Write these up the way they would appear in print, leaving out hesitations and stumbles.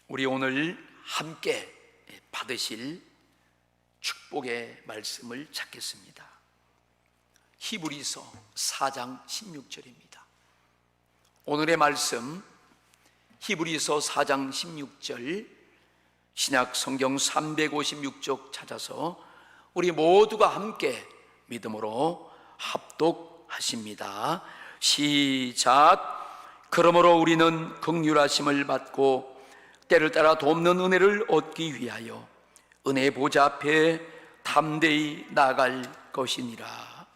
우리 오늘 함께 받으실 축복의 말씀을 찾겠습니다. 히브리서 4장 16절입니다. 오늘의 말씀 히브리서 4장 16절 신약 성경 356쪽 찾아서 우리 모두가 함께 믿음으로 합독하십니다. 시작. 그러므로 우리는 긍휼하심을 받고 때를 따라 돕는 은혜를 얻기 위하여 은혜의 보좌 앞에 담대히 나아갈 것이니라.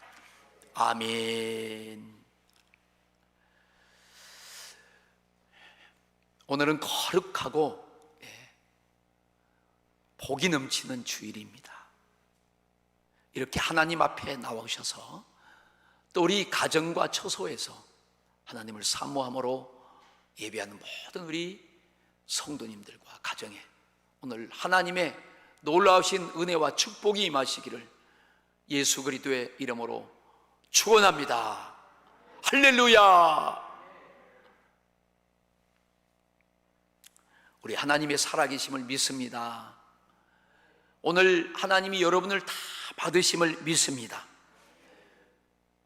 아멘. 오늘은 거룩하고 복이 넘치는 주일입니다. 이렇게 하나님 앞에 나오셔서 또 우리 가정과 처소에서 하나님을 사모함으로 예배하는 모든 우리 성도님들과 가정에 오늘 하나님의 놀라우신 은혜와 축복이 임하시기를 예수 그리스도의 이름으로 축원합니다. 할렐루야. 우리 하나님의 살아계심을 믿습니다. 오늘 하나님이 여러분을 다 받으심을 믿습니다.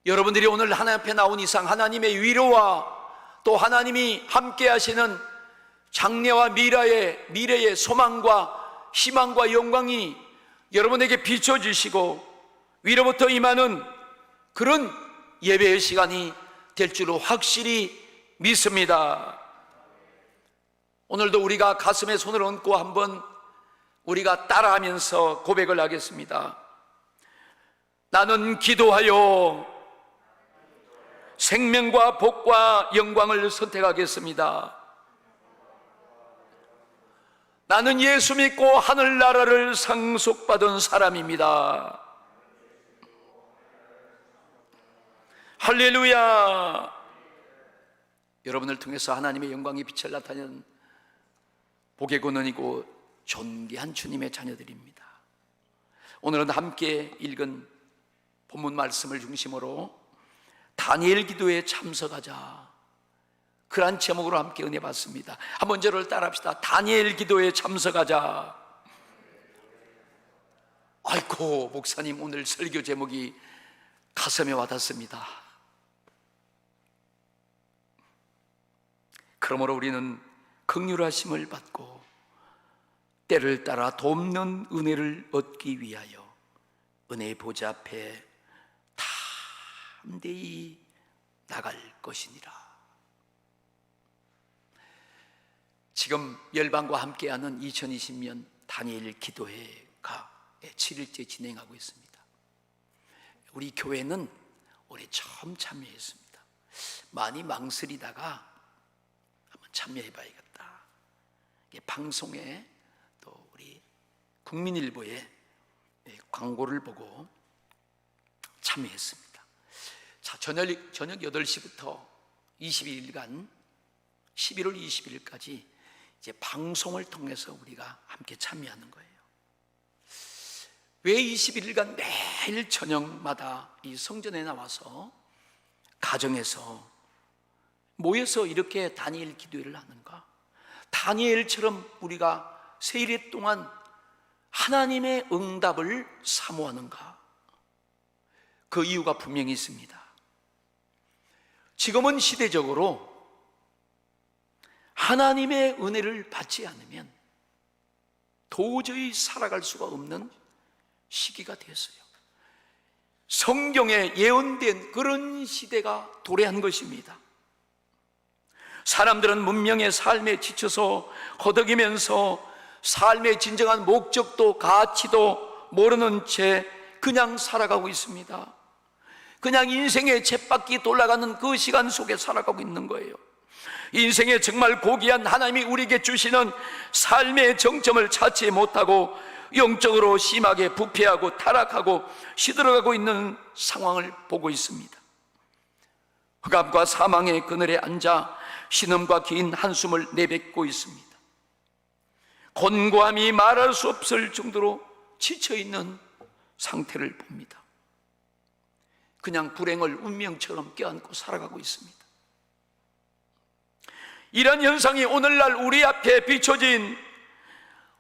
여러분들이 오늘 하나님 앞에 나온 이상 하나님의 위로와 또 하나님이 함께 하시는 장래와 미래의 소망과 희망과 영광이 여러분에게 비춰주시고 위로부터 임하는 그런 예배의 시간이 될 줄로 확실히 믿습니다. 오늘도 우리가 가슴에 손을 얹고 한번 우리가 따라하면서 고백을 하겠습니다. 나는 기도하여 생명과 복과 영광을 선택하겠습니다. 나는 예수 믿고 하늘나라를 상속받은 사람입니다. 할렐루야. 여러분을 통해서 하나님의 영광의 빛을 나타내는 복의 근원이고 존귀한 주님의 자녀들입니다. 오늘은 함께 읽은 본문 말씀을 중심으로 다니엘 기도에 참석하자, 그러한 제목으로 함께 은혜 받습니다. 한번 저를 따라합시다. 다니엘 기도에 참석하자. 아이고, 목사님 오늘 설교 제목이 가슴에 와닿습니다. 그러므로 우리는 긍휼하심을 받고 때를 따라 돕는 은혜를 얻기 위하여 은혜의 보좌 앞에 담대히 나갈 것이니라. 지금 열방과 함께하는 2020년 다니엘 기도회가 7일째 진행하고 있습니다. 우리 교회는 올해 처음 참여했습니다. 많이 망설이다가 한번 참여해봐야겠다. 방송에 또 우리 국민일보에 광고를 보고 참여했습니다. 자, 저녁 8시부터 21일간 11월 20일까지 이제 방송을 통해서 우리가 함께 참여하는 거예요. 왜 21일간 매일 저녁마다 이 성전에 나와서 가정에서 모여서 이렇게 다니엘 기도회를 하는가? 다니엘처럼 우리가 세일 동안 하나님의 응답을 사모하는가? 그 이유가 분명히 있습니다. 지금은 시대적으로 하나님의 은혜를 받지 않으면 도저히 살아갈 수가 없는 시기가 되었어요. 성경에 예언된 그런 시대가 도래한 것입니다. 사람들은 문명의 삶에 지쳐서 허덕이면서 삶의 진정한 목적도 가치도 모르는 채 그냥 살아가고 있습니다. 그냥 인생의 쳇바퀴 돌아가는 그 시간 속에 살아가고 있는 거예요. 인생에 정말 고귀한 하나님이 우리에게 주시는 삶의 정점을 찾지 못하고 영적으로 심하게 부패하고 타락하고 시들어가고 있는 상황을 보고 있습니다. 흑암과 사망의 그늘에 앉아 신음과 긴 한숨을 내뱉고 있습니다. 곤고함이 말할 수 없을 정도로 지쳐있는 상태를 봅니다. 그냥 불행을 운명처럼 껴안고 살아가고 있습니다. 이런 현상이 오늘날 우리 앞에 비춰진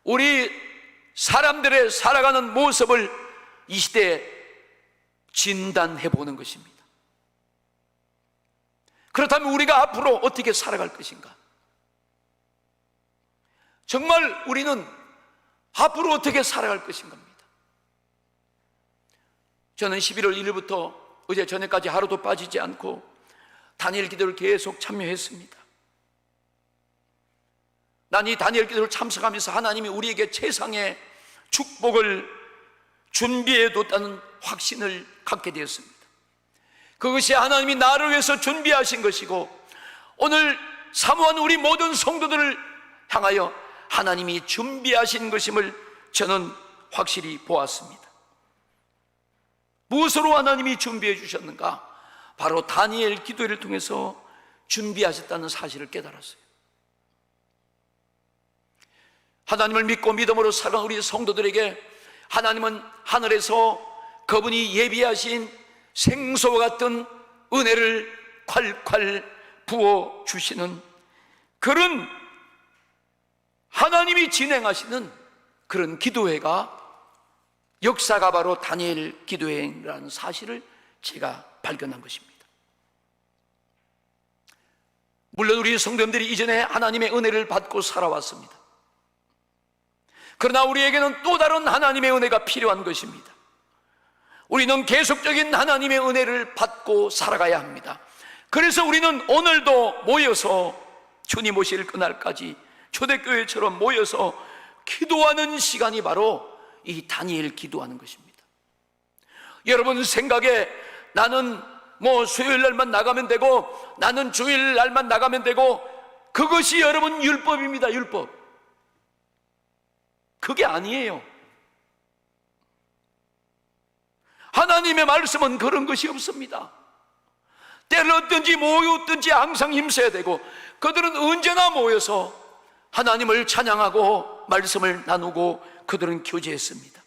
우리 사람들의 살아가는 모습을 이 시대에 진단해 보는 것입니다. 그렇다면 우리가 앞으로 어떻게 살아갈 것인가? 정말 우리는 앞으로 어떻게 살아갈 것인가입니다. 저는 11월 1일부터 어제 저녁까지 하루도 빠지지 않고 다니엘 기도를 계속 참여했습니다. 난 이 다니엘 기도를 참석하면서 하나님이 우리에게 최상의 축복을 준비해 뒀다는 확신을 갖게 되었습니다. 그것이 하나님이 나를 위해서 준비하신 것이고 오늘 사모한 우리 모든 성도들을 향하여 하나님이 준비하신 것임을 저는 확실히 보았습니다. 무엇으로 하나님이 준비해 주셨는가? 바로 다니엘 기도를 통해서 준비하셨다는 사실을 깨달았어요. 하나님을 믿고 믿음으로 살아가는 우리 성도들에게 하나님은 하늘에서 그분이 예비하신 생수와 같은 은혜를 콸콸 부어주시는 그런 하나님이 진행하시는 그런 기도회가 역사가 바로 다니엘 기도회라는 사실을 제가 발견한 것입니다. 물론 우리 성도님들이 이전에 하나님의 은혜를 받고 살아왔습니다. 그러나 우리에게는 또 다른 하나님의 은혜가 필요한 것입니다. 우리는 계속적인 하나님의 은혜를 받고 살아가야 합니다. 그래서 우리는 오늘도 모여서 주님 오실 그날까지 초대교회처럼 모여서 기도하는 시간이 바로 이 다니엘 기도하는 것입니다. 여러분 생각에 나는 수요일 날만 나가면 되고 나는 주일 날만 나가면 되고 그것이 여러분 율법입니다. 율법. 그게 아니에요. 하나님의 말씀은 그런 것이 없습니다. 때를 얻든지 모였든지 항상 힘써야 되고 그들은 언제나 모여서 하나님을 찬양하고 말씀을 나누고 그들은 교제했습니다.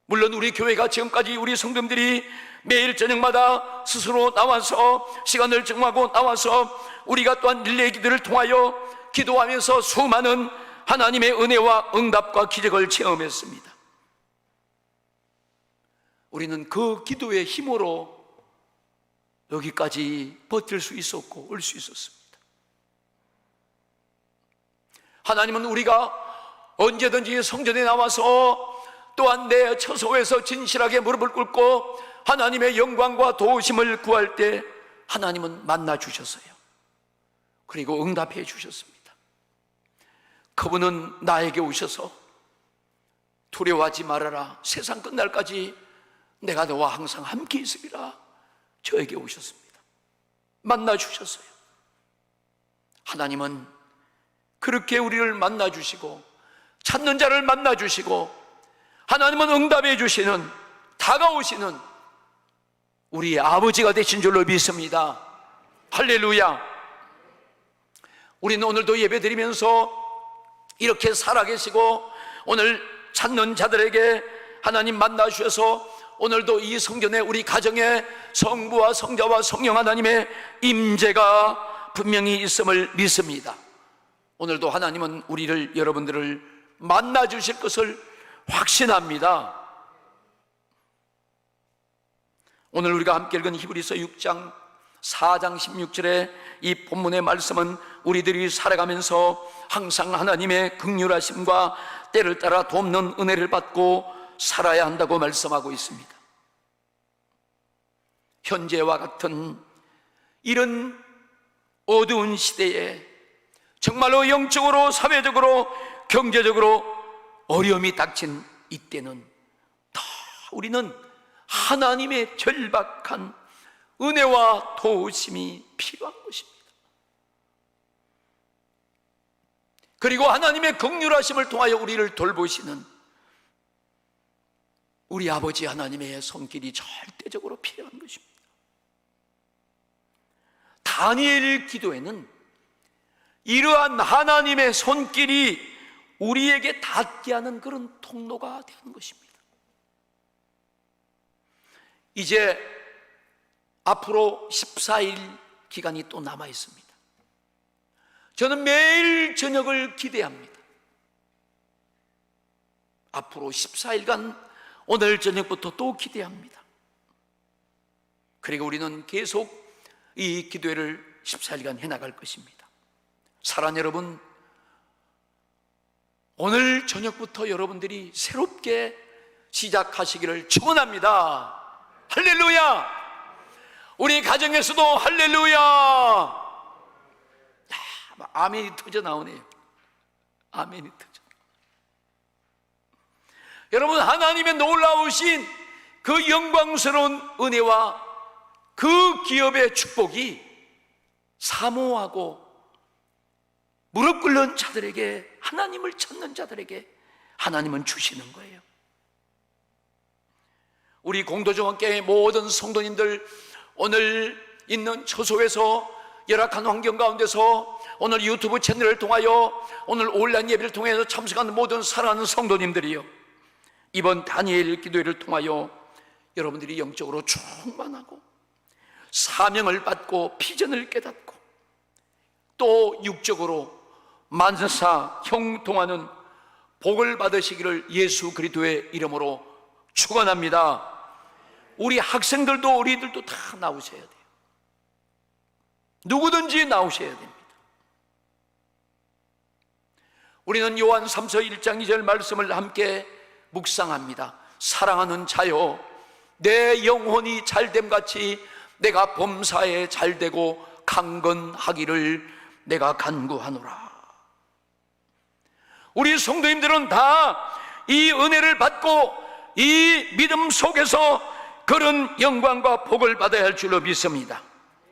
물론 우리 교회가 지금까지 우리 성도들이 매일 저녁마다 스스로 나와서 시간을 정하고 나와서 우리가 또한 릴레이 기도를 통하여 기도하면서 수많은 하나님의 은혜와 응답과 기적을 체험했습니다. 우리는 그 기도의 힘으로 여기까지 버틸 수 있었고 올 수 있었습니다. 하나님은 우리가 언제든지 성전에 나와서 또한 내 처소에서 진실하게 무릎을 꿇고 하나님의 영광과 도우심을 구할 때 하나님은 만나 주셨어요. 그리고 응답해 주셨습니다. 그분은 나에게 오셔서 두려워하지 말아라, 세상 끝날까지 내가 너와 항상 함께 있으리라 저에게 오셨습니다. 만나 주셨어요. 하나님은 그렇게 우리를 만나 주시고 찾는 자를 만나 주시고 하나님은 응답해 주시는 다가오시는 우리의 아버지가 되신 줄로 믿습니다. 할렐루야. 우리는 오늘도 예배드리면서 이렇게 살아계시고 오늘 찾는 자들에게 하나님 만나 주셔서 오늘도 이 성전에 우리 가정에 성부와 성자와 성령 하나님의 임재가 분명히 있음을 믿습니다. 오늘도 하나님은 우리를 여러분들을 만나 주실 것을 확신합니다. 오늘 우리가 함께 읽은 히브리서 6장 4장 16절의 이 본문의 말씀은 우리들이 살아가면서 항상 하나님의 긍휼하심과 때를 따라 돕는 은혜를 받고 살아야 한다고 말씀하고 있습니다. 현재와 같은 이런 어두운 시대에 정말로 영적으로 사회적으로 경제적으로 어려움이 닥친 이때는 다 우리는 하나님의 절박한 은혜와 도우심이 필요한 것입니다. 그리고 하나님의 긍휼하심을 통하여 우리를 돌보시는 우리 아버지 하나님의 손길이 절대적으로 필요한 것입니다. 다니엘 기도에는 이러한 하나님의 손길이 우리에게 닿게 하는 그런 통로가 되는 것입니다. 이제 앞으로 14일 기간이 또 남아 있습니다. 저는 매일 저녁을 기대합니다. 앞으로 14일간 오늘 저녁부터 또 기대합니다. 그리고 우리는 계속 이 기도회를 14일간 해나갈 것입니다. 사랑하는 여러분, 오늘 저녁부터 여러분들이 새롭게 시작하시기를 축원합니다. 할렐루야! 우리 가정에서도 할렐루야! 야, 아멘이 터져 나오네요. 아멘이 터져. 여러분, 하나님의 놀라우신 그 영광스러운 은혜와 그 기업의 축복이 사모하고 무릎 꿇는 자들에게, 하나님을 찾는 자들에게 하나님은 주시는 거예요. 우리 공도정원교회 모든 성도님들, 오늘 있는 처소에서 열악한 환경 가운데서 오늘 유튜브 채널을 통하여 오늘 온라인 예배를 통해서 참석하는 모든 사랑하는 성도님들이요, 이번 다니엘 기도회를 통하여 여러분들이 영적으로 충만하고 사명을 받고 비전을 깨닫고 또 육적으로 만사 형통하는 복을 받으시기를 예수 그리스도의 이름으로 축원합니다. 우리 학생들도 우리들도 다 나오셔야 돼요. 누구든지 나오셔야 됩니다. 우리는 요한 3서 1장 2절 말씀을 함께 묵상합니다. 사랑하는 자여, 내 영혼이 잘됨같이 내가 범사에 잘되고 강건하기를 내가 간구하노라. 우리 성도님들은 다 이 은혜를 받고 이 믿음 속에서 그런 영광과 복을 받아야 할 줄로 믿습니다.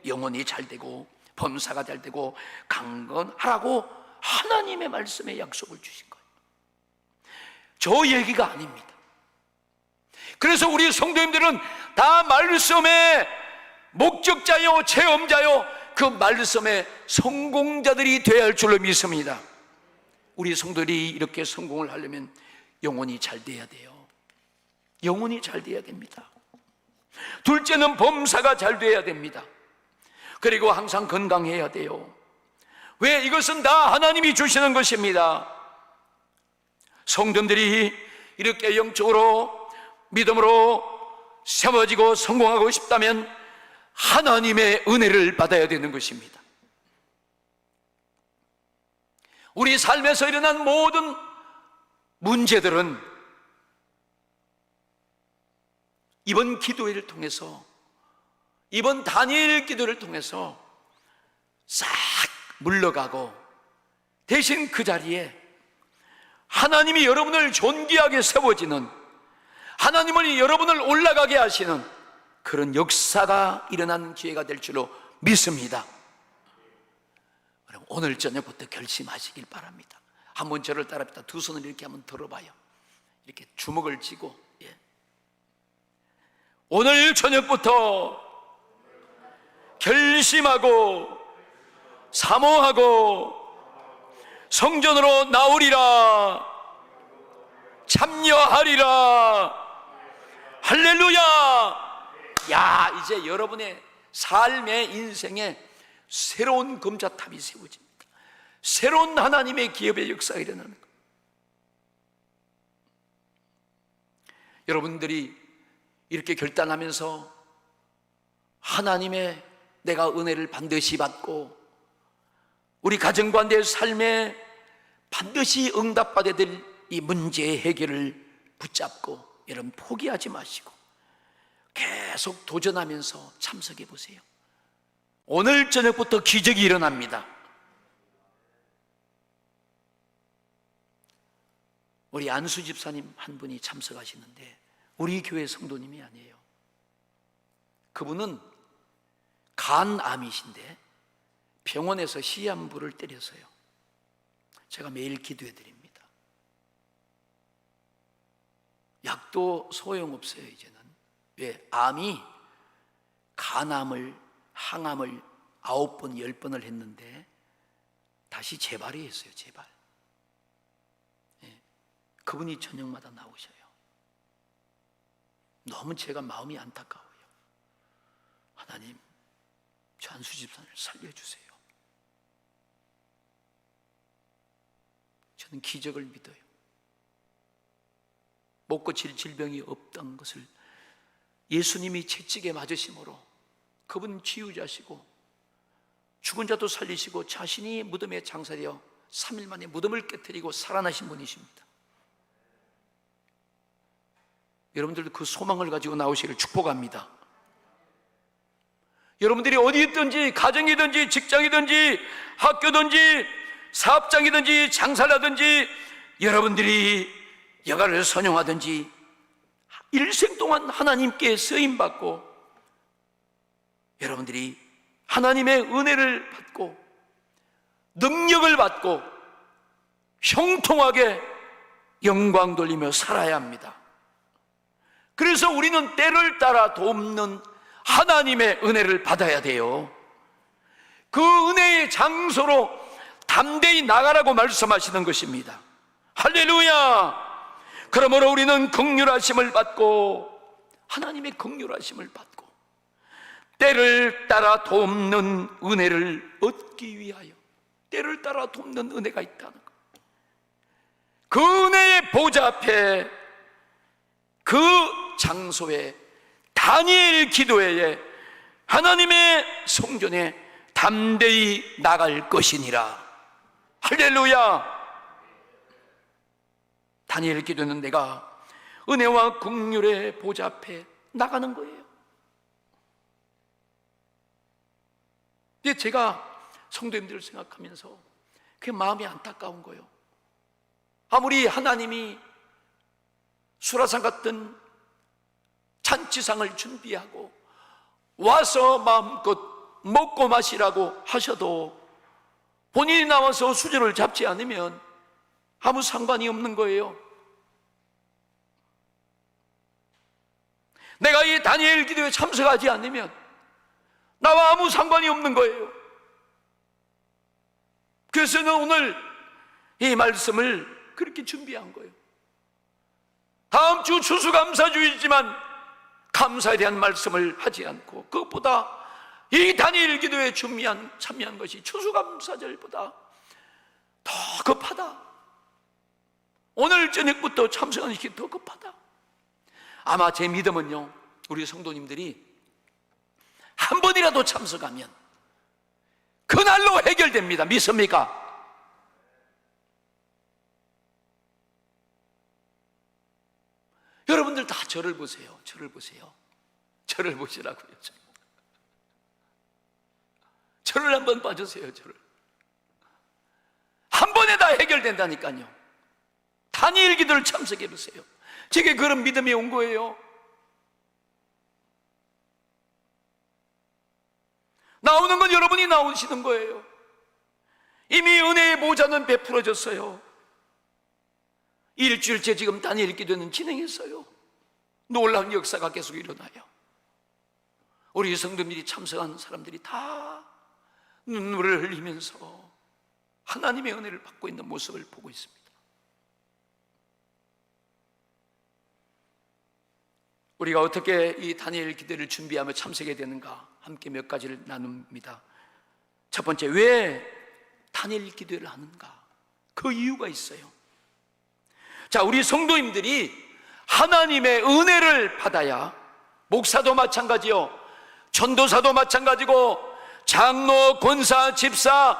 영혼이 잘되고 범사가 잘되고 강건하라고 하나님의 말씀에 약속을 주신 거예요. 저 얘기가 아닙니다. 그래서 우리 성도님들은 다 말씀의 목적자요, 체험자요, 그 말씀의 성공자들이 되어야 할 줄로 믿습니다. 우리 성도들이 이렇게 성공을 하려면 영혼이 잘 돼야 돼요. 영혼이 잘 돼야 됩니다. 둘째는 범사가 잘 돼야 됩니다. 그리고 항상 건강해야 돼요. 왜? 이것은 다 하나님이 주시는 것입니다. 성도들이 이렇게 영적으로 믿음으로 세워지고 성공하고 싶다면 하나님의 은혜를 받아야 되는 것입니다. 우리 삶에서 일어난 모든 문제들은 이번 기도회를 통해서, 이번 다니엘 기도를 통해서 싹 물러가고, 대신 그 자리에 하나님이 여러분을 존귀하게 세워지는, 하나님을 여러분을 올라가게 하시는 그런 역사가 일어나는 기회가 될 줄로 믿습니다. 오늘 저녁부터 결심하시길 바랍니다. 한번 저를 따라합니다. 두 손을 이렇게 한번 들어봐요. 이렇게 주먹을 쥐고, 예. 오늘 저녁부터 결심하고 사모하고 성전으로 나오리라, 참여하리라. 할렐루야. 야, 이제 여러분의 삶의 인생에 새로운 금자탑이 세워집니다. 새로운 하나님의 기업의 역사가 일어나는 거예요. 여러분들이 이렇게 결단하면서 하나님의 내가 은혜를 반드시 받고 우리 가정과 내 삶에 반드시 응답받아야 될 이 문제의 해결을 붙잡고 여러분 포기하지 마시고 계속 도전하면서 참석해 보세요. 오늘 저녁부터 기적이 일어납니다. 우리 안수 집사님 한 분이 참석하시는데 우리 교회 성도님이 아니에요. 그분은 간암이신데 병원에서 시한부를 때려서요. 제가 매일 기도해 드립니다. 약도 소용없어요 이제는. 왜? 암이 간암을, 항암을 9번, 10번을 했는데 다시 재발이 했어요. 재발. 예. 그분이 저녁마다 나오셔요. 너무 제가 마음이 안타까워요. 하나님, 저 안수 집사를 살려주세요. 저는 기적을 믿어요. 못 고칠 질병이 없다는 것을 예수님이 채찍에 맞으심으로 그분 치유자시고 죽은 자도 살리시고 자신이 무덤에 장사되어 3일 만에 무덤을 깨뜨리고 살아나신 분이십니다. 여러분들도 그 소망을 가지고 나오시기를 축복합니다. 여러분들이 어디 있든지, 가정이든지 직장이든지 학교든지 사업장이든지 장사를 하든지 여러분들이 여가를 선용하든지 일생 동안 하나님께 쓰임받고 여러분들이 하나님의 은혜를 받고 능력을 받고 형통하게 영광 돌리며 살아야 합니다. 그래서 우리는 때를 따라 돕는 하나님의 은혜를 받아야 돼요. 그 은혜의 장소로 담대히 나가라고 말씀하시는 것입니다. 할렐루야! 그러므로 우리는 긍휼하심을 받고 하나님의 긍휼하심을 받고 때를 따라 돕는 은혜를 얻기 위하여 때를 따라 돕는 은혜가 있다는 것. 그 은혜의 보좌 앞에 그 장소에 다니엘 기도회에 하나님의 성전에 담대히 나갈 것이니라. 할렐루야! 다니엘 기도는 내가 은혜와 긍휼의 보좌 앞에 나가는 거예요. 근데 제가 성도님들을 생각하면서 그게 마음이 안타까운 거예요. 아무리 하나님이 수라상 같은 잔치상을 준비하고 와서 마음껏 먹고 마시라고 하셔도 본인이 나와서 수저를 잡지 않으면 아무 상관이 없는 거예요. 내가 이 다니엘 기도에 참석하지 않으면 나와 아무 상관이 없는 거예요. 그래서 저는 오늘 이 말씀을 그렇게 준비한 거예요. 다음 주 추수감사주이지만 감사에 대한 말씀을 하지 않고 그것보다 이 다니엘 기도에 참여한 것이 추수감사절보다 더 급하다. 오늘 저녁부터 참석하는 것이 더 급하다. 아마 제 믿음은요, 우리 성도님들이 한 번이라도 참석하면 그날로 해결됩니다. 믿습니까? 여러분들 다 저를 보세요. 저를 보세요. 저를 보시라고요. 저를 한번 봐주세요. 저를 한 번에 다 해결된다니까요. 다니엘 기도를 참석해 보세요. 제게 그런 믿음이 온 거예요. 나오는 건 여러분이 나오시는 거예요. 이미 은혜의 모자는 베풀어졌어요. 일주일째 지금 다니엘 기도는 진행했어요. 놀라운 역사가 계속 일어나요. 우리 성도님들이 참석한 사람들이 다 눈물을 흘리면서 하나님의 은혜를 받고 있는 모습을 보고 있습니다. 우리가 어떻게 이 다니엘 기도를 준비하며 참석해야 되는가 함께 몇 가지를 나눕니다. 첫 번째, 왜 다니엘 기도를 하는가? 그 이유가 있어요. 자, 우리 성도님들이 하나님의 은혜를 받아야, 목사도 마찬가지요, 전도사도 마찬가지고, 장로, 권사, 집사,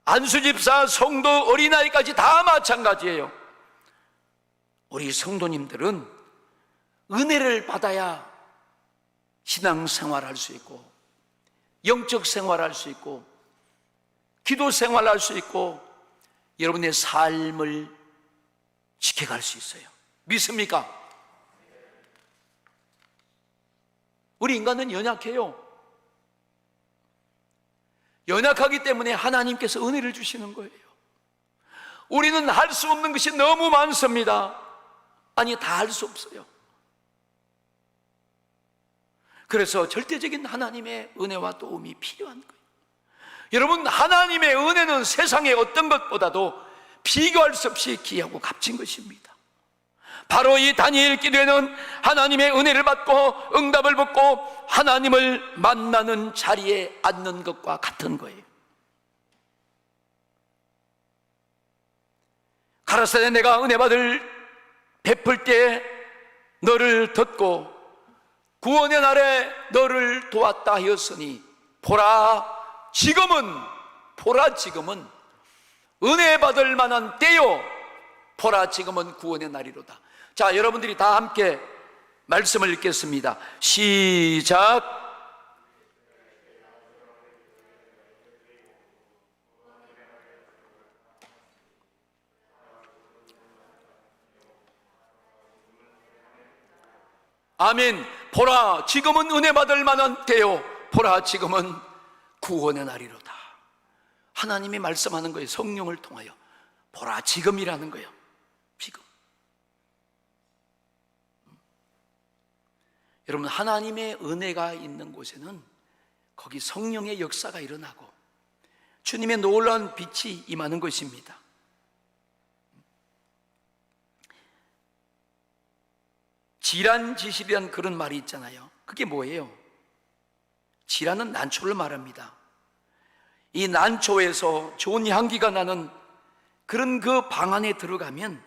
안수집사, 성도, 어린아이까지 다 마찬가지예요. 우리 성도님들은 은혜를 받아야 신앙생활 할 수 있고, 영적 생활 할 수 있고, 기도 생활 할 수 있고, 여러분의 삶을 지켜갈 수 있어요. 믿습니까? 우리 인간은 연약해요. 연약하기 때문에 하나님께서 은혜를 주시는 거예요. 우리는 할 수 없는 것이 너무 많습니다. 아니, 다 할 수 없어요. 그래서 절대적인 하나님의 은혜와 도움이 필요한 거예요. 여러분, 하나님의 은혜는 세상의 어떤 것보다도 비교할 수 없이 귀하고 값진 것입니다. 바로 이 다니엘 기도에는 하나님의 은혜를 받고 응답을 받고 하나님을 만나는 자리에 앉는 것과 같은 거예요. 가라사대 내가 은혜 받을 베풀 때 너를 듣고 구원의 날에 너를 도왔다 하였으니 보라 지금은 은혜 받을 만한 때요 보라 지금은 구원의 날이로다. 자, 여러분들이 다 함께 말씀을 읽겠습니다. 시작. 아멘. 보라 지금은 은혜 받을 만한 때요 보라 지금은 구원의 날이로다. 하나님이 말씀하는 거예요. 성령을 통하여. 보라 지금이라는 거예요. 지금. 여러분, 하나님의 은혜가 있는 곳에는 거기 성령의 역사가 일어나고 주님의 놀라운 빛이 임하는 것입니다. 질환지실이란 그런 말이 있잖아요. 그게 뭐예요? 질환은 난초를 말합니다. 이 난초에서 좋은 향기가 나는 그런 그 방 안에 들어가면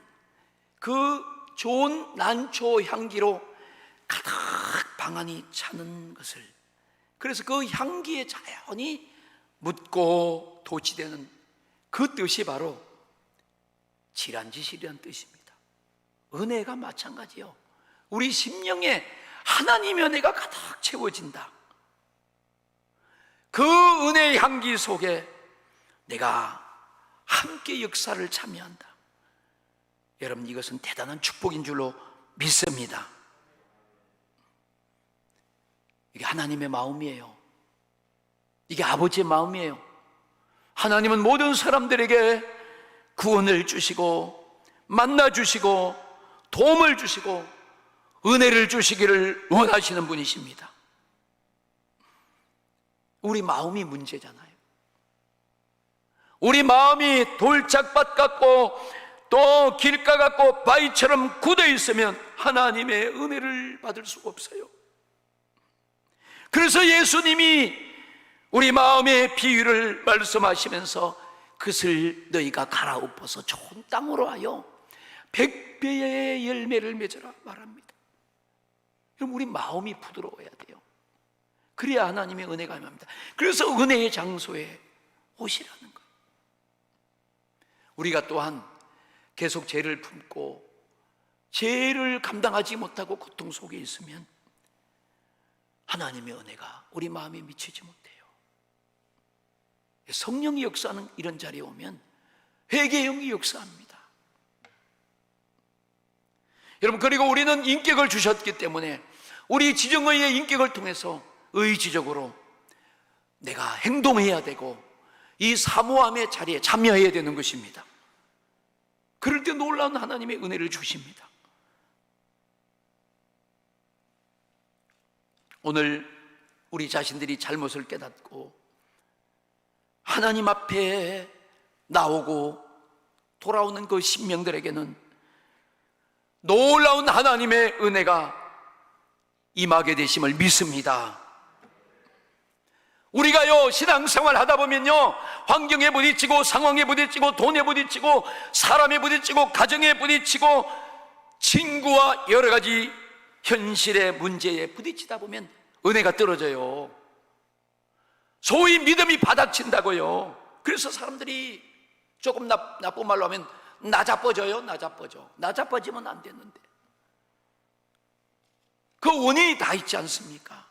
그 좋은 난초 향기로 가득 방 안이 차는 것을, 그래서 그 향기에 자연히 묻고 도취되는 그 뜻이 바로 질환지실이라는 뜻입니다. 은혜가 마찬가지요. 우리 심령에 하나님의 은혜가 가득 채워진다. 그 은혜의 향기 속에 내가 함께 역사를 참여한다. 여러분, 이것은 대단한 축복인 줄로 믿습니다. 이게 하나님의 마음이에요. 이게 아버지의 마음이에요. 하나님은 모든 사람들에게 구원을 주시고 만나 주시고 도움을 주시고 은혜를 주시기를 원하시는 분이십니다. 우리 마음이 문제잖아요. 우리 마음이 돌짝밭 같고 또 길가 같고 바위처럼 굳어 있으면 하나님의 은혜를 받을 수가 없어요. 그래서 예수님이 우리 마음의 비유를 말씀하시면서 그것을 너희가 갈아엎어서 좋은 땅으로 하여 100배의 열매를 맺어라 말합니다. 그럼 우리 마음이 부드러워야 돼요. 그래야 하나님의 은혜가 임합니다. 그래서 은혜의 장소에 오시라는 거예요. 우리가 또한 계속 죄를 품고 죄를 감당하지 못하고 고통 속에 있으면 하나님의 은혜가 우리 마음에 미치지 못해요. 성령이 역사하는 이런 자리에 오면 회개의 영이 역사합니다. 여러분, 그리고 우리는 인격을 주셨기 때문에 우리 지정의의 인격을 통해서 의지적으로 내가 행동해야 되고 이 사모함의 자리에 참여해야 되는 것입니다. 그럴 때 놀라운 하나님의 은혜를 주십니다. 오늘 우리 자신들이 잘못을 깨닫고 하나님 앞에 나오고 돌아오는 그 신명들에게는 놀라운 하나님의 은혜가 임하게 되심을 믿습니다. 우리가요, 신앙생활 하다 보면요, 환경에 부딪히고 상황에 부딪히고 돈에 부딪히고 사람에 부딪히고 가정에 부딪히고 친구와 여러 가지 현실의 문제에 부딪히다 보면 은혜가 떨어져요. 소위 믿음이 바닥친다고요. 그래서 사람들이 조금 나쁜 말로 하면 나자빠져요. 나자빠지면 안 되는데 그 원인이 다 있지 않습니까?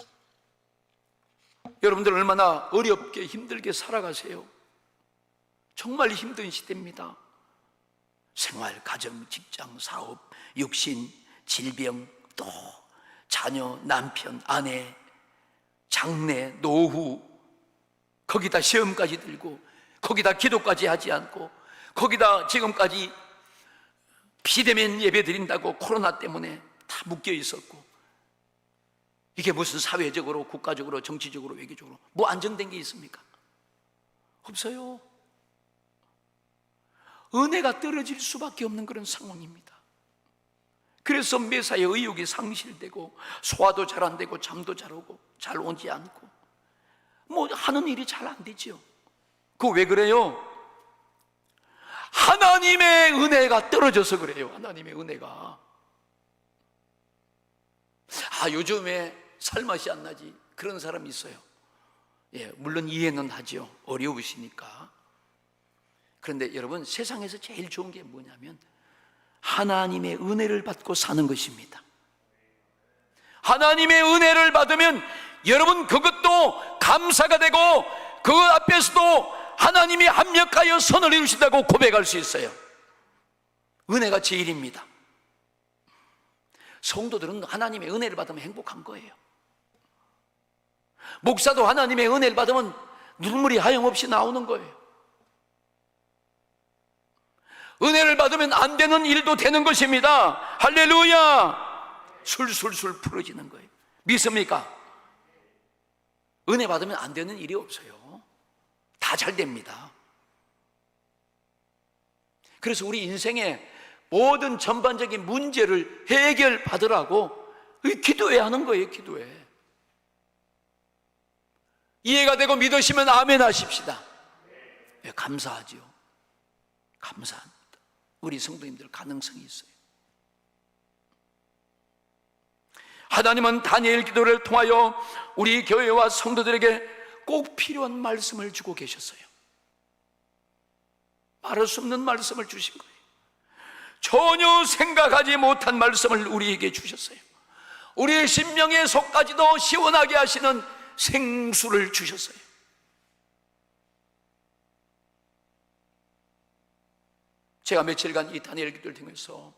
여러분들 얼마나 어렵게 힘들게 살아가세요. 정말 힘든 시대입니다. 생활, 가정, 직장, 사업, 육신, 질병, 또 자녀, 남편, 아내, 장래, 노후, 거기다 시험까지 들고 거기다 기도까지 하지 않고 거기다 지금까지 비대면 예배 드린다고 코로나 때문에 다 묶여 있었고, 이게 무슨 사회적으로, 국가적으로, 정치적으로, 외교적으로 뭐 안정된 게 있습니까? 없어요. 은혜가 떨어질 수밖에 없는 그런 상황입니다. 그래서 매사에 의욕이 상실되고 소화도 잘 안 되고 잠도 잘 오고 잘 오지 않고 뭐 하는 일이 잘 안 되죠. 그거 왜 그래요? 하나님의 은혜가 떨어져서 그래요. 하나님의 은혜가. 요즘에 살맛이 안 나지, 그런 사람이 있어요. 예, 물론 이해는 하죠. 어려우시니까. 그런데 여러분, 세상에서 제일 좋은 게 뭐냐면 하나님의 은혜를 받고 사는 것입니다. 하나님의 은혜를 받으면 여러분 그것도 감사가 되고 그것 앞에서도 하나님이 합력하여 선을 이루신다고 고백할 수 있어요. 은혜가 제일입니다. 성도들은 하나님의 은혜를 받으면 행복한 거예요. 목사도 하나님의 은혜를 받으면 눈물이 하염없이 나오는 거예요. 은혜를 받으면 안 되는 일도 되는 것입니다. 할렐루야! 술술술 풀어지는 거예요. 믿습니까? 은혜 받으면 안 되는 일이 없어요. 다 잘 됩니다. 그래서 우리 인생의 모든 전반적인 문제를 해결받으라고 기도해야 하는 거예요. 기도해. 이해가 되고 믿으시면 아멘 하십시다. 네, 감사하죠. 감사합니다. 우리 성도님들 가능성이 있어요. 하나님은 다니엘 기도를 통하여 우리 교회와 성도들에게 꼭 필요한 말씀을 주고 계셨어요. 말할 수 없는 말씀을 주신 거예요. 전혀 생각하지 못한 말씀을 우리에게 주셨어요. 우리의 심령의 속까지도 시원하게 하시는 생수를 주셨어요. 제가 며칠간 이 다니엘 기도를 통해서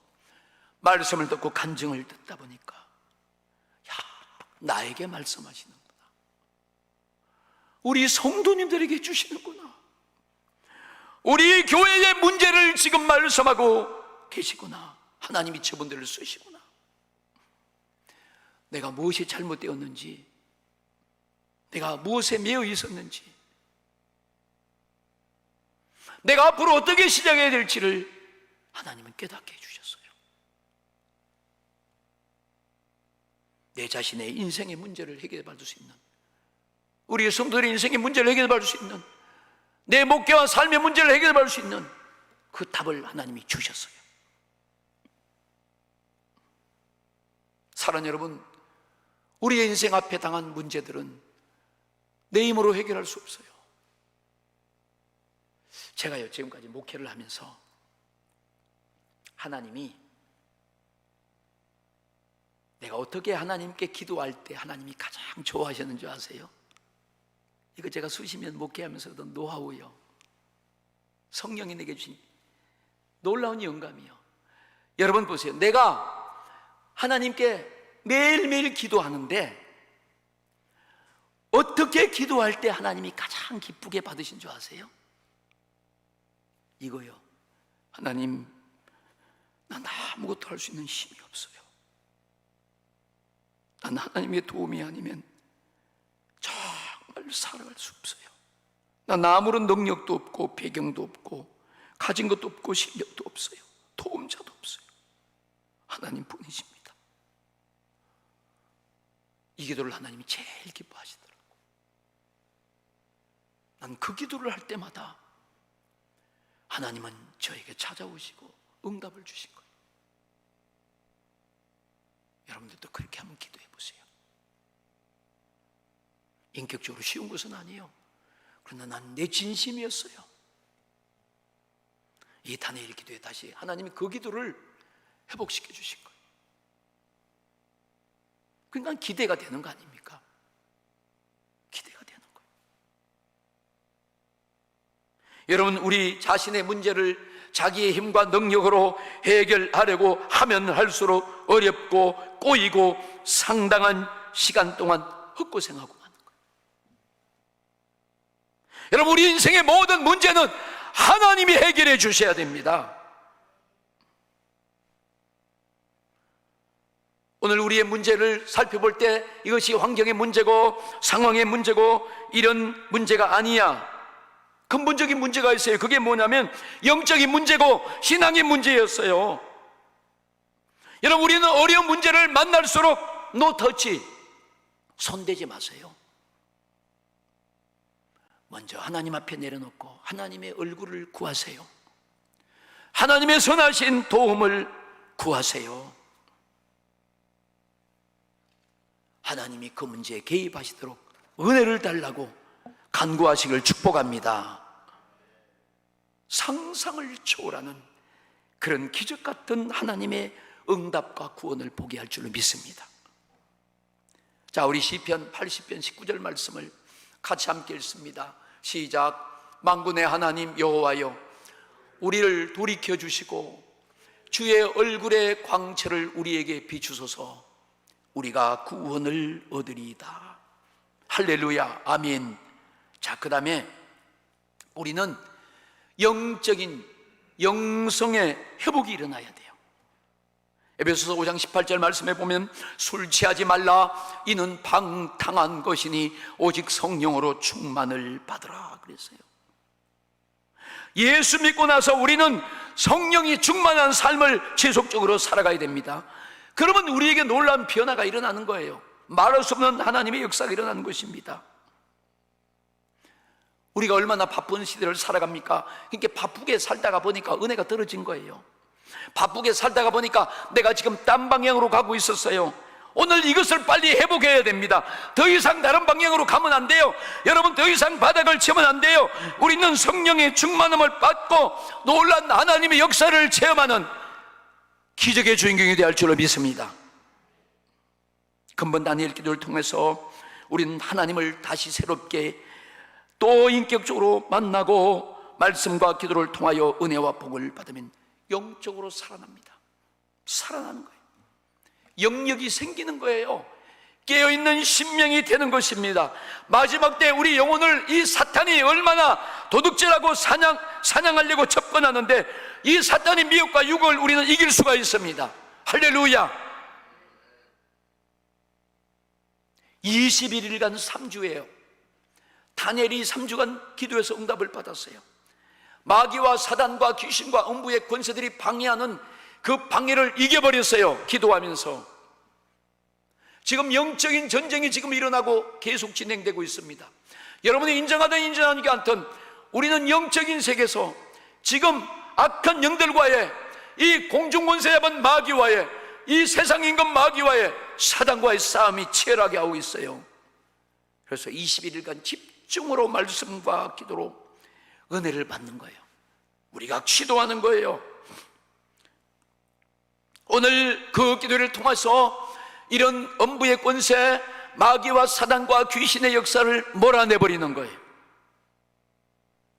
말씀을 듣고 간증을 듣다 보니까 나에게 말씀하시는구나. 우리 성도님들에게 주시는구나. 우리 교회의 문제를 지금 말씀하고 계시구나. 하나님이 저분들을 쓰시구나. 내가 무엇이 잘못되었는지, 내가 무엇에 매여 있었는지, 내가 앞으로 어떻게 시작해야 될지를 하나님은 깨닫게 해주셨어요. 내 자신의 인생의 문제를 해결해 받을 수 있는, 우리 성도들의 인생의 문제를 해결해 받을 수 있는, 내 목회와 삶의 문제를 해결해 받을 수 있는 그 답을 하나님이 주셨어요. 사랑하는 여러분, 우리의 인생 앞에 당한 문제들은 내 힘으로 해결할 수 없어요. 제가요, 지금까지 목회를 하면서 하나님이 내가 어떻게 하나님께 기도할 때 하나님이 가장 좋아하셨는 줄 아세요? 이거 제가 수십 년 목회하면서 얻은 노하우요. 성령이 내게 주신 놀라운 영감이요. 여러분 보세요. 내가 하나님께 매일매일 기도하는데 어떻게 기도할 때 하나님이 가장 기쁘게 받으신 줄 아세요? 이거요. 하나님, 난 아무것도 할 수 있는 힘이 없어요. 난 하나님의 도움이 아니면 정말 살아갈 수 없어요. 난 아무런 능력도 없고 배경도 없고 가진 것도 없고 실력도 없어요. 도움자도 없어요. 하나님 뿐이십니다. 이 기도를 하나님이 제일 기뻐하시더라고요. 난 그 기도를 할 때마다 하나님은 저에게 찾아오시고 응답을 주신 거예요. 여러분들도 그렇게 한번 기도해 보세요. 인격적으로 쉬운 것은 아니에요. 그러나 난 내 진심이었어요. 이 다니엘 기도에 다시 하나님이 그 기도를 회복시켜 주신 거예요. 그러니까 기대가 되는 거 아닙니까? 기대가 되는 거예요. 여러분, 우리 자신의 문제를 자기의 힘과 능력으로 해결하려고 하면 할수록 어렵고 꼬이고 상당한 시간 동안 헛고생하고 마는 거예요. 여러분, 우리 인생의 모든 문제는 하나님이 해결해 주셔야 됩니다. 오늘 우리의 문제를 살펴볼 때 이것이 환경의 문제고 상황의 문제고 이런 문제가 아니야. 근본적인 문제가 있어요. 그게 뭐냐면 영적인 문제고 신앙의 문제였어요. 여러분, 우리는 어려운 문제를 만날수록 노터치, 손대지 마세요. 먼저 하나님 앞에 내려놓고 하나님의 얼굴을 구하세요. 하나님의 선하신 도움을 구하세요. 하나님이 그 문제에 개입하시도록 은혜를 달라고 간구하시길 축복합니다. 상상을 초월하는 그런 기적 같은 하나님의 응답과 구원을 보게 할 줄로 믿습니다. 자, 우리 시편 80편 19절 말씀을 같이 함께 읽습니다. 시작. 만군의 하나님 여호와여, 우리를 돌이켜 주시고 주의 얼굴의 광채를 우리에게 비추소서. 우리가 구원을 얻으리이다. 할렐루야, 아멘. 자, 그 다음에 우리는 영적인 영성의 회복이 일어나야 돼요. 에베소서 5장 18절 말씀에 보면 술 취하지 말라, 이는 방탕한 것이니 오직 성령으로 충만을 받으라 그랬어요. 예수 믿고 나서 우리는 성령이 충만한 삶을 지속적으로 살아가야 됩니다. 그러면 우리에게 놀라운 변화가 일어나는 거예요. 말할 수 없는 하나님의 역사가 일어나는 것입니다. 우리가 얼마나 바쁜 시대를 살아갑니까? 그러니까 바쁘게 살다가 보니까 은혜가 떨어진 거예요. 바쁘게 살다가 보니까 내가 지금 딴 방향으로 가고 있었어요. 오늘 이것을 빨리 회복해야 됩니다. 더 이상 다른 방향으로 가면 안 돼요. 여러분, 더 이상 바닥을 치면 안 돼요. 우리는 성령의 충만함을 받고 놀란 하나님의 역사를 체험하는 기적의 주인공이 되어 할 줄로 믿습니다. 근본 다니엘 기도를 통해서 우리는 하나님을 다시 새롭게 또 인격적으로 만나고 말씀과 기도를 통하여 은혜와 복을 받으면 영적으로 살아납니다. 살아나는 거예요. 영역이 생기는 거예요. 깨어있는 심령이 되는 것입니다. 마지막 때 우리 영혼을 이 사탄이 얼마나 도둑질하고 사냥하려고 접근하는데 이 사탄의 미혹과 유혹을 우리는 이길 수가 있습니다. 할렐루야. 21일간 3주예요. 다니엘이 3주간 기도해서 응답을 받았어요. 마귀와 사단과 귀신과 음부의 권세들이 방해하는 그 방해를 이겨버렸어요. 기도하면서. 지금 영적인 전쟁이 지금 일어나고 계속 진행되고 있습니다. 여러분이 인정하든 인정하지 않든 우리는 영적인 세계에서 지금 악한 영들과의 이 공중권세 잡은 마귀와의 이 세상 임금 마귀와의 사단과의 싸움이 치열하게 하고 있어요. 그래서 21일간 집중으로 말씀과 기도로 은혜를 받는 거예요. 우리가 기도하는 거예요. 오늘 그 기도를 통해서 이런 음부의 권세, 마귀와 사단과 귀신의 역사를 몰아내버리는 거예요.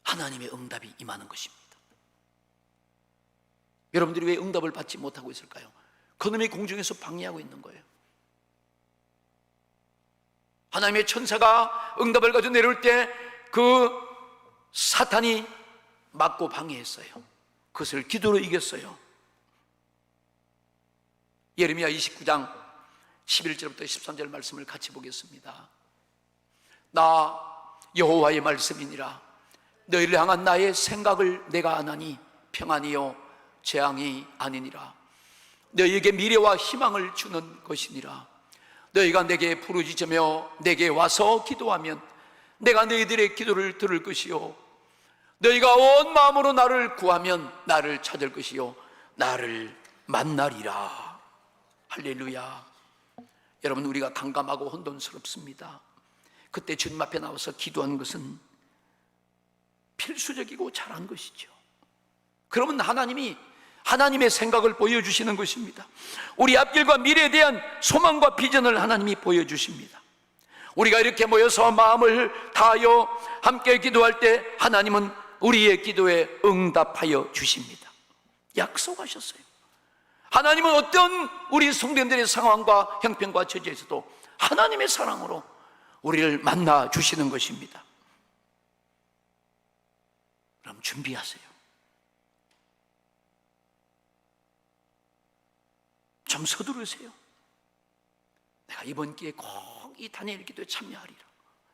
하나님의 응답이 임하는 것입니다. 여러분들이 왜 응답을 받지 못하고 있을까요? 그놈이 공중에서 방해하고 있는 거예요. 하나님의 천사가 응답을 가지고 내려올 때 그 사탄이 막고 방해했어요. 그것을 기도로 이겼어요. 예레미야 29장 11절부터 13절 말씀을 같이 보겠습니다. 나 여호와의 말씀이니라. 너희를 향한 나의 생각을 내가 아나니 평안이요 재앙이 아니니라. 너희에게 미래와 희망을 주는 것이니라. 너희가 내게 부르짖으며 내게 와서 기도하면 내가 너희들의 기도를 들을 것이요 너희가 온 마음으로 나를 구하면 나를 찾을 것이요 나를 만나리라. 할렐루야. 여러분, 우리가 강감하고 혼돈스럽습니다. 그때 주님 앞에 나와서 기도하는 것은 필수적이고 잘한 것이죠. 그러면 하나님이 하나님의 생각을 보여주시는 것입니다. 우리 앞길과 미래에 대한 소망과 비전을 하나님이 보여주십니다. 우리가 이렇게 모여서 마음을 다하여 함께 기도할 때 하나님은 우리의 기도에 응답하여 주십니다. 약속하셨어요. 하나님은 어떤 우리 성도들의 상황과 형편과 처지에서도 하나님의 사랑으로 우리를 만나 주시는 것입니다. 그럼 준비하세요. 좀 서두르세요. 내가 이번 기회에 꼭 이 다니엘 기도에 참여하리라,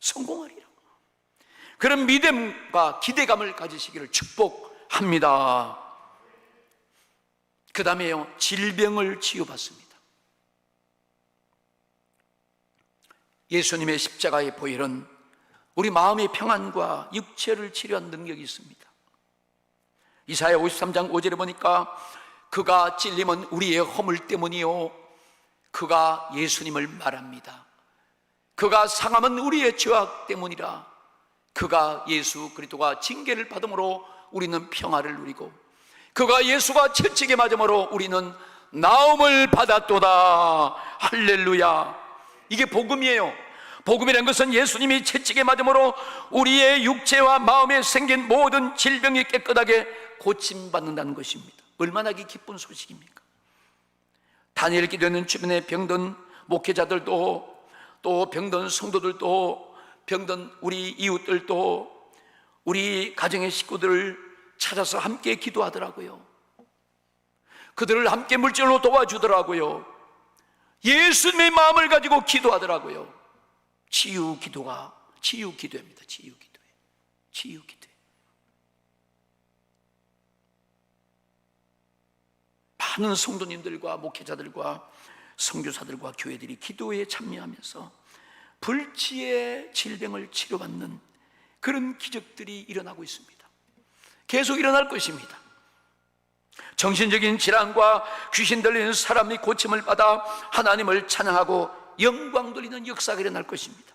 성공하리라. 그런 믿음과 기대감을 가지시기를 축복합니다. 그 다음에요, 질병을 치유받습니다. 예수님의 십자가의 보혈은 우리 마음의 평안과 육체를 치료한 능력이 있습니다. 이사야 53장 5절에 보니까 그가 찔림은 우리의 허물 때문이요 그가 예수님을 말합니다. 그가 상함은 우리의 죄악 때문이라. 그가 예수 그리스도가 징계를 받음으로 우리는 평화를 누리고 그가 예수가 채찍에 맞음으로 우리는 나음을 받았도다. 할렐루야. 이게 복음이에요. 복음이라는 것은 예수님이 채찍에 맞음으로 우리의 육체와 마음에 생긴 모든 질병이 깨끗하게 고침받는다는 것입니다. 얼마나 기쁜 소식입니까? 다니엘 기도는 주변에 병든 목회자들도, 또 병든 성도들도, 병든 우리 이웃들도 우리 가정의 식구들을 찾아서 함께 기도하더라고요. 그들을 함께 물질로 도와주더라고요. 예수님의 마음을 가지고 기도하더라고요. 치유 기도입니다. 치유 기도에. 많은 성도님들과 목회자들과 선교사들과 교회들이 기도에 참여하면서 불치의 질병을 치료받는 그런 기적들이 일어나고 있습니다. 계속 일어날 것입니다. 정신적인 질환과 귀신 들리는 사람이 고침을 받아 하나님을 찬양하고 영광 돌리는 역사가 일어날 것입니다.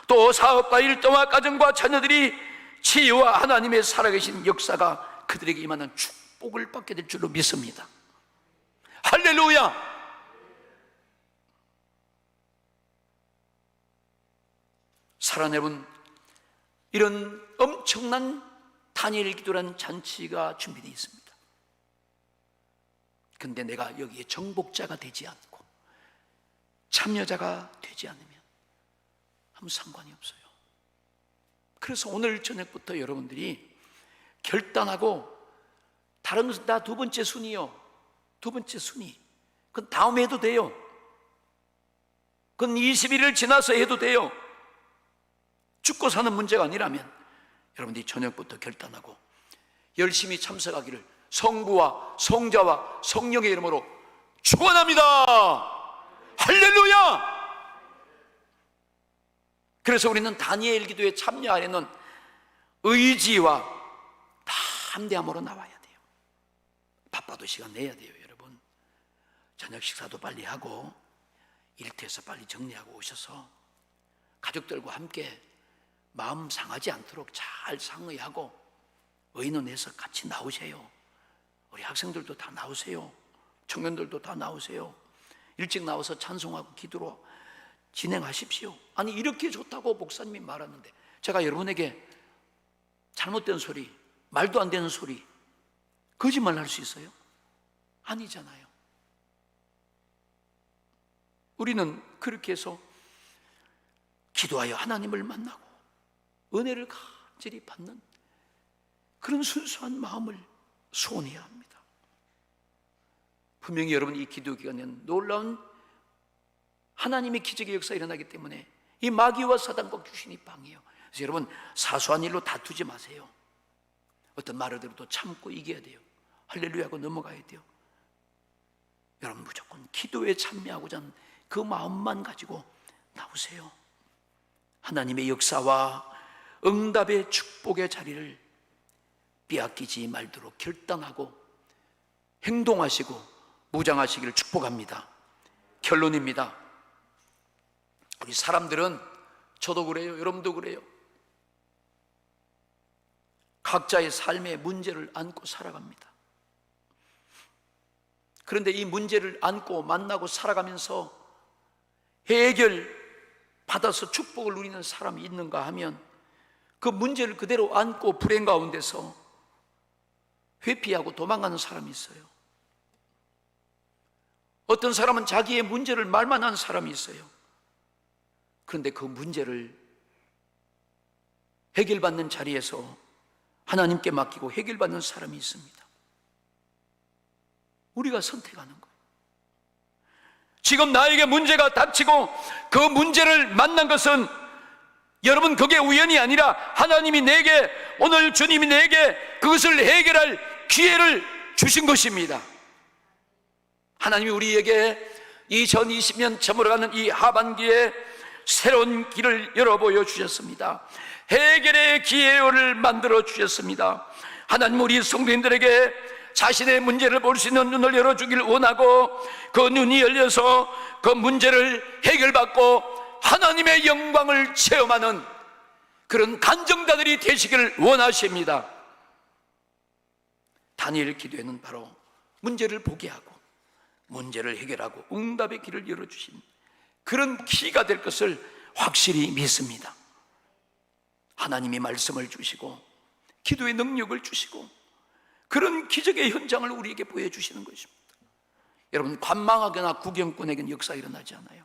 또 사업과 일터와 가정과 자녀들이 치유와 하나님의 살아계신 역사가 그들에게 임하는 축복을 받게 될 줄로 믿습니다. 할렐루야. 사랑하는 여러분, 이런 엄청난 다니엘 기도라는 잔치가 준비되어 있습니다. 근데 내가 여기에 정복자가 되지 않고 참여자가 되지 않으면 아무 상관이 없어요. 그래서 오늘 저녁부터 여러분들이 결단하고, 다른 것은 다 두 번째 순위요. 두 번째 순위. 그건 다음에 해도 돼요. 그건 21일 지나서 해도 돼요. 죽고 사는 문제가 아니라면 여러분들이 저녁부터 결단하고 열심히 참석하기를 성부와 성자와 성령의 이름으로 축원합니다. 할렐루야. 그래서 우리는 다니엘 기도에 참여하려는 의지와 담대함으로 나와야 돼요. 바빠도 시간 내야 돼요. 여러분, 저녁 식사도 빨리 하고 일터에서 빨리 정리하고 오셔서 가족들과 함께 마음 상하지 않도록 잘 상의하고 의논해서 같이 나오세요. 우리 학생들도 다 나오세요. 청년들도 다 나오세요. 일찍 나와서 찬송하고 기도로 진행하십시오. 아니, 이렇게 좋다고 목사님이 말하는데 제가 여러분에게 잘못된 소리, 말도 안 되는 소리, 거짓말 할 수 있어요? 아니잖아요. 우리는 그렇게 해서 기도하여 하나님을 만나고 은혜를 간절히 받는 그런 순수한 마음을 소원해야 합니다. 분명히 여러분, 이 기도 기간에는 놀라운 하나님의 기적의 역사가 일어나기 때문에 이 마귀와 사단과 귀신이 방해해요. 그래서 여러분, 사소한 일로 다투지 마세요. 어떤 말을 들어도 참고 이겨야 돼요. 할렐루야 하고 넘어가야 돼요. 여러분, 무조건 기도에 참여하고자 하는 그 마음만 가지고 나오세요. 하나님의 역사와 응답의 축복의 자리를 빼앗기지 말도록 결단하고 행동하시고 무장하시기를 축복합니다. 결론입니다. 우리 사람들은, 저도 그래요, 여러분도 그래요, 각자의 삶의 문제를 안고 살아갑니다. 그런데 이 문제를 안고 만나고 살아가면서 해결받아서 축복을 누리는 사람이 있는가 하면 그 문제를 그대로 안고 불행 가운데서 회피하고 도망가는 사람이 있어요. 어떤 사람은 자기의 문제를 말만 하는 사람이 있어요. 그런데 그 문제를 해결받는 자리에서 하나님께 맡기고 해결받는 사람이 있습니다. 우리가 선택하는 거예요. 지금 나에게 문제가 닥치고 그 문제를 만난 것은 여러분, 그게 우연이 아니라 하나님이 내게, 오늘 주님이 내게 그것을 해결할 기회를 주신 것입니다. 하나님이 우리에게 2020년 저물어가는 이 하반기에 새로운 길을 열어 보여주셨습니다. 해결의 기회를 만들어 주셨습니다. 하나님, 우리 성도님들에게 자신의 문제를 볼 수 있는 눈을 열어주길 원하고, 그 눈이 열려서 그 문제를 해결받고 하나님의 영광을 체험하는 그런 간증자들이 되시기를 원하십니다. 다니엘 기도에는 바로 문제를 보게 하고 문제를 해결하고 응답의 길을 열어주신 그런 기가 될 것을 확실히 믿습니다. 하나님이 말씀을 주시고 기도의 능력을 주시고 그런 기적의 현장을 우리에게 보여주시는 것입니다. 여러분, 관망하거나 구경꾼에게는 역사가 일어나지 않아요.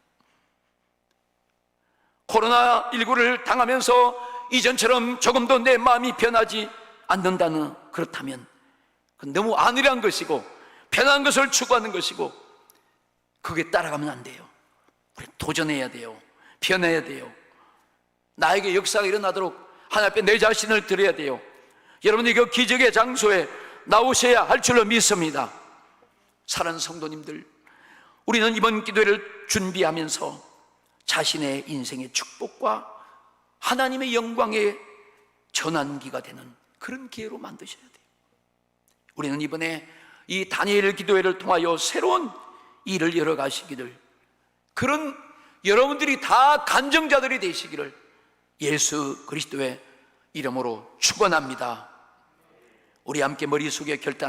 코로나19를 당하면서 이전처럼 조금도 내 마음이 변하지 않는다는, 그렇다면 그건 너무 안일한 것이고 편한 것을 추구하는 것이고, 그게 따라가면 안 돼요. 우리 도전해야 돼요. 변해야 돼요. 나에게 역사가 일어나도록 하나님 앞에 내 자신을 드려야 돼요. 여러분이 그 기적의 장소에 나오셔야 할 줄로 믿습니다. 사랑하는 성도님들, 우리는 이번 기도회를 준비하면서 자신의 인생의 축복과 하나님의 영광의 전환기가 되는 그런 기회로 만드셔야 돼요. 우리는 이번에 이 다니엘 기도회를 통하여 새로운 일을 열어가시기를, 그런 여러분들이 다 간증자들이 되시기를 예수 그리스도의 이름으로 축원합니다. 우리 함께 머리 숙여 결단합니다.